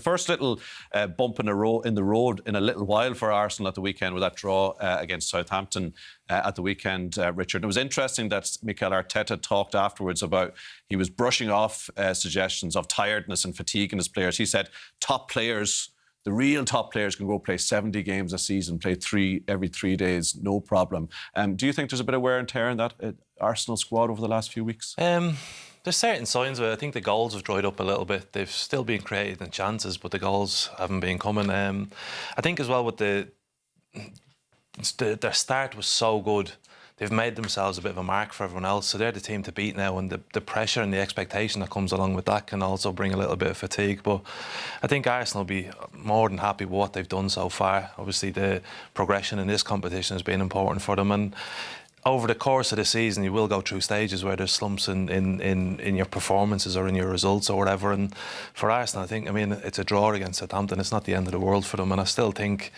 First little bump in the road in a little while for Arsenal at the weekend with that draw against Southampton at the weekend, Richard. It was interesting that Mikel Arteta talked afterwards about he was brushing off suggestions of tiredness and fatigue in his players. He said top players, the real top players, can go play 70 games a season, play every 3 days, no problem. Do you think there's a bit of wear and tear in that Arsenal squad over the last few weeks? There's certain signs of it. I think the goals have dried up a little bit. They've still been created in chances, but the goals haven't been coming. I think as well with their start was so good. They've made themselves a bit of a mark for everyone else. So they're the team to beat now, and the pressure and the expectation that comes along with that can also bring a little bit of fatigue. But I think Arsenal will be more than happy with what they've done so far. Obviously, the progression in this competition has been important for them, and over the course of the season, you will go through stages where there's slumps in your performances or in your results or whatever. And for Arsenal, I mean, it's a draw against Southampton. It's not the end of the world for them, and I still think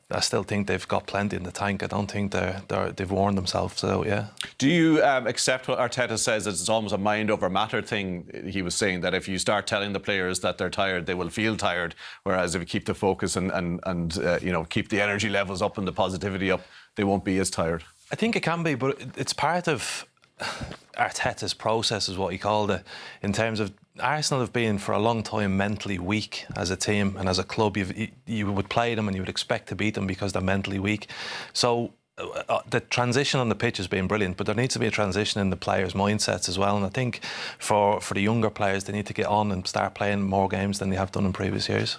they've got plenty in the tank. I don't think they've worn themselves out. Yeah. Do you accept what Arteta says? That it's almost a mind over matter thing. He was saying that if you start telling the players that they're tired, they will feel tired. Whereas if you keep the focus and keep the energy levels up and the positivity up, they won't be as tired. I think it can be, but it's part of Arteta's process, is what he called it, in terms of Arsenal have been for a long time mentally weak as a team and as a club. You would play them and you would expect to beat them because they're mentally weak. So the transition on the pitch has been brilliant, but there needs to be a transition in the players' mindsets as well. And I think for the younger players, they need to get on and start playing more games than they have done in previous years.